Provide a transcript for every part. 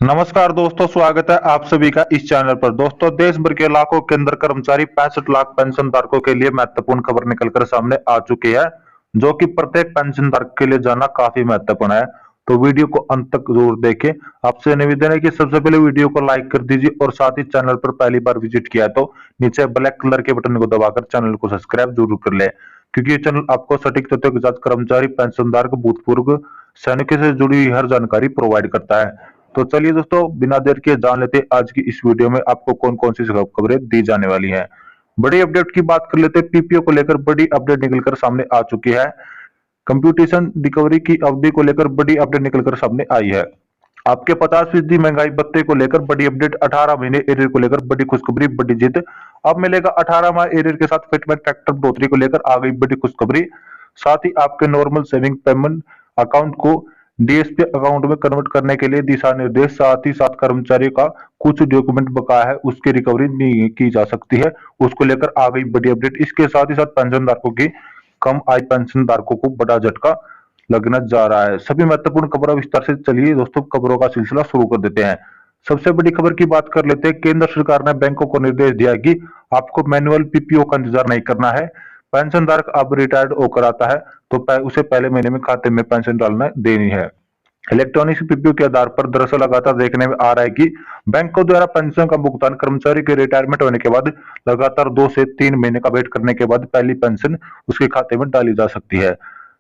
नमस्कार दोस्तों, स्वागत है आप सभी का इस चैनल पर। दोस्तों, देश भर के लाखों केंद्र कर्मचारी 65 लाख पेंशन धारकों के लिए महत्वपूर्ण खबर निकलकर सामने आ चुकी है, जो कि प्रत्येक पेंशन धारक के लिए जानना काफी महत्वपूर्ण है। तो वीडियो को अंत तक जरूर देखें। आपसे निवेदन है कि सबसे पहले वीडियो को लाइक कर दीजिए और साथ ही चैनल पर पहली बार विजिट किया तो नीचे ब्लैक कलर के बटन को दबाकर चैनल को सब्सक्राइब जरूर कर ले, क्योंकि ये चैनल आपको सटीक तथ्यों के साथ कर्मचारी, पेंशन धारक, भूतपूर्व सैनिकों से जुड़ी हुई हर जानकारी प्रोवाइड करता है। तो चलिए दोस्तों, बिना देर के जान लेते हैं आज की इस वीडियो में आपको कौन कौन सी खबरें दी जाने वाली हैं। बड़ी अपडेट की बात कर लेते हैं। पीपीओ को लेकर बड़ी अपडेट निकलकर सामने आ चुकी है। कंप्यूटेशन रिकवरी की अवधि को लेकर बड़ी अपडेट निकलकर सामने आई है। आपके 50% महंगाई भत्ते को लेकर बड़ी अपडेट। 18 महीने एरियर को लेकर बड़ी खुशखबरी, बड़ी जीत। अब मिलेगा 18 माह एरियर के साथ फिटमेंट फैक्टर बढ़ोतरी को लेकर आ गई बड़ी खुशखबरी। साथ ही आपके नॉर्मल सेविंग पेमेंट अकाउंट को डीएसपी अकाउंट में कन्वर्ट करने के लिए दिशा निर्देश। साथ ही साथ कर्मचारी का कुछ डॉक्यूमेंट बकाया है, उसकी रिकवरी नहीं की जा सकती है, उसको लेकर आ गई बड़ी अपडेट। इसके साथ ही साथ पेंशन धारकों की कम आय पेंशन धारकों को बड़ा झटका लगने जा रहा है। सभी महत्वपूर्ण खबरों विस्तार से चलिए दोस्तों, खबरों का सिलसिला शुरू कर देते हैं। सबसे बड़ी खबर की बात कर लेते हैं। केंद्र सरकार ने बैंकों को निर्देश दिया है कि आपको मैनुअल पीपीओ का इंतजार नहीं करना है। पेंशन धारक अब रिटायर्ड होकर आता है तो उसे पहले महीने में खाते में पेंशन डालना देनी है। इलेक्ट्रॉनिक पीपीओ के आधार पर दरअसल लगातार देखने में आ रहा है कि बैंकों द्वारा पेंशन का भुगतान कर्मचारी के रिटायरमेंट होने के बाद लगातार 2 से 3 महीने का वेट करने के बाद पहली पेंशन उसके खाते में डाली जा सकती है,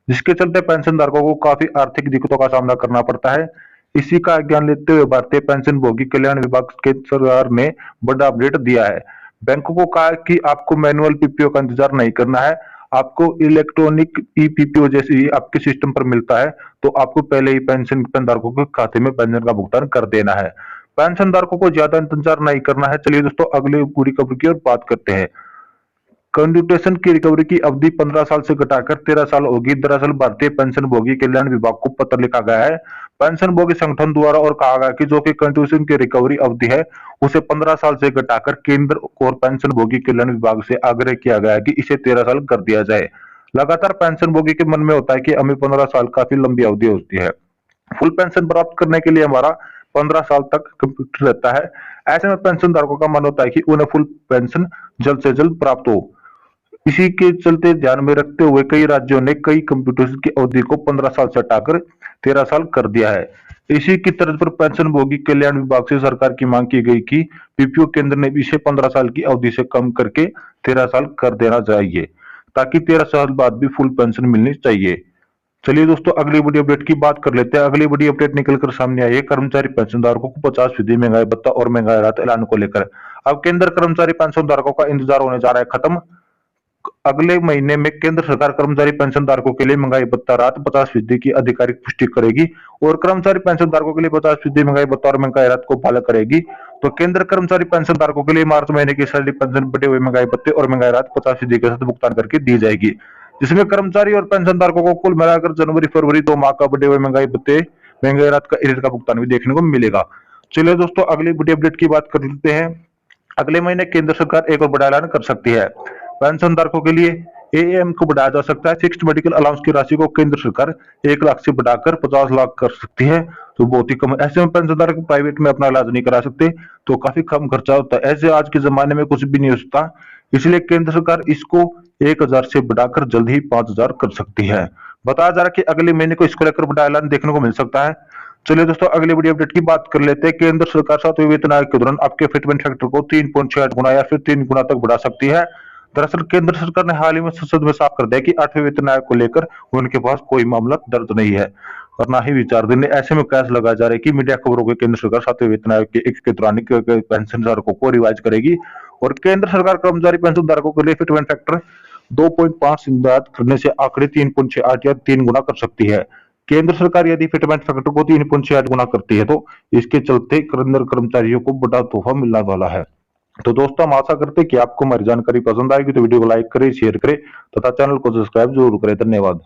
जिसके चलते पेंशन धारकों को काफी आर्थिक दिक्कतों का सामना करना पड़ता है। इसी का ज्ञान लेते हुए भारतीय पेंशन भोगी कल्याण विभाग के सरकार ने बड़ा अपडेट दिया है। बैंकों को कहा कि आपको मैनुअल पीपीओ का इंतजार नहीं करना है, आपको इलेक्ट्रॉनिक ई पीपीओ जैसे ही आपके सिस्टम पर मिलता है तो आपको पहले ही पेंशन धारकों के खाते में पेंशन का भुगतान कर देना है। पेंशन धारकों को ज्यादा इंतजार नहीं करना है। चलिए दोस्तों, अगली पूरी खबर की ओर बात करते हैं। कंप्यूटेशन की रिकवरी की अवधि 15 साल से घटाकर 13 साल होगी। दरअसल भारतीय पेंशन भोगी कल्याण विभाग को पत्र लिखा गया है पेंशन भोगी संगठन द्वारा और कहा गया कि जो कि कंप्यूटेशन की रिकवरी अवधि है उसे 15 साल से घटाकर केंद्र और पेंशन भोगी कल्याण विभाग से आग्रह किया गया है कि इसे 13 साल कर दिया जाए। लगातार पेंशन भोगी के मन में होता है कि हमें 15 साल काफी लंबी अवधि होती है। फुल पेंशन प्राप्त करने के लिए हमारा 15 साल तक कंप्यूटर रहता है। ऐसे में पेंशन धारकों का मन होता है कि उन्हें फुल पेंशन जल्द से जल्द प्राप्त हो। इसी के चलते ध्यान में रखते हुए कई राज्यों ने कई कंप्यूटेशन की अवधि को 15 साल से हटाकर 13 साल कर दिया है। इसी की तर्ज पर पेंशन भोगी कल्याण विभाग से सरकार की मांग की गई कि पीपीओ केंद्र ने इसे 15 साल की अवधि से कम करके 13 साल कर देना चाहिए, ताकि 13 साल बाद भी फुल पेंशन मिलनी चाहिए। चलिए दोस्तों, अगली बड़ी अपडेट की बात कर लेते हैं। अगली बड़ी अपडेट निकलकर सामने आई है कर्मचारी पेंशन धारकों को 50% महंगाई भत्ता और महंगाई राहत ऐलान को लेकर। अब केंद्र कर्मचारी पेंशन धारकों का इंतजार होने जा रहा है खत्म। अगले महीने में केंद्र सरकार कर्मचारी पेंशन धारकों के लिए महंगाई भत्ता राहत 50% की आधिकारिक पुष्टि करेगी और कर्मचारी पेंशन धारकों के लिए 50% महंगाई भत्ता और महंगाई राहत को पालन करेगी। तो केंद्र कर्मचारी पेंशन धारकों के लिए मार्च महीने की सैलरी पेंशन बढ़े हुए महंगाई भत्ते और महंगाई राहत 50% के साथ भुगतान करके दी जाएगी, जिसमें कर्मचारी और पेंशन धारकों को कुल मिलाकर जनवरी फरवरी 2 माह का बढ़े हुए महंगाई भत्ते महंगाई राहत का एरियर का भुगतान भी देखने को मिलेगा। चलिए दोस्तों, अगली बड़ी अपडेट की बात कर लेते हैं। अगले महीने केंद्र सरकार एक और बड़ा ऐलान कर सकती है। पेंशन धारकों के लिए एएम को बढ़ाया जा सकता है। फिक्स्ड मेडिकल अलाउंस की राशि को केंद्र सरकार 1 लाख से बढ़ाकर 50 लाख कर सकती है, तो बहुत ही कम। ऐसे में पेंशन धारक प्राइवेट में अपना इलाज नहीं करा सकते तो काफी कम खर्चा होता है। ऐसे आज के जमाने में कुछ भी नहीं हो सकता, इसलिए केंद्र सरकार इसको 1000 से बढ़ाकर जल्द ही 5000 कर सकती है। बताया जा रहा है कि अगले महीने को इसको लेकर बड़ा ऐलान देखने को मिल सकता है। चलिए दोस्तों, अगली बड़ी अपडेट की बात कर लेते हैं। केंद्र सरकार 7वें वेतन आयोग के दौरान आपके फिटमेंट फैक्टर को 3.68 गुना या फिर 3 गुना तक बढ़ा सकती है। दरअसल केंद्र सरकार ने हाल ही में संसद में साफ कर दिया कि 8वें वेतन आयोग को लेकर उनके पास कोई मामला दर्ज नहीं है और ना ही विचाराधीन है। ऐसे में कयास लगाया जा रहा है कि मीडिया खबरों के केंद्र सरकार 7वें वेतन आयोग के दौरान पेंशन धारकों को रिवाइज करेगी और केंद्र सरकार कर्मचारी पेंशन धारकों के लिए फिटमेंट फैक्टर 2.5 निर्धारित करने से आंकड़े 3.68 या 3 गुना कर सकती है। केंद्र सरकार यदि फिटमेंट फैक्टर को 3.68 गुना करती है तो इसके चलते कर्मचारियों को बड़ा तोहफा मिलने वाला है। तो दोस्तों, हम आशा करते हैं कि आपको हमारी जानकारी पसंद आएगी, तो वीडियो को लाइक करें, शेयर करें तथा चैनल को सब्सक्राइब जरूर करें। धन्यवाद।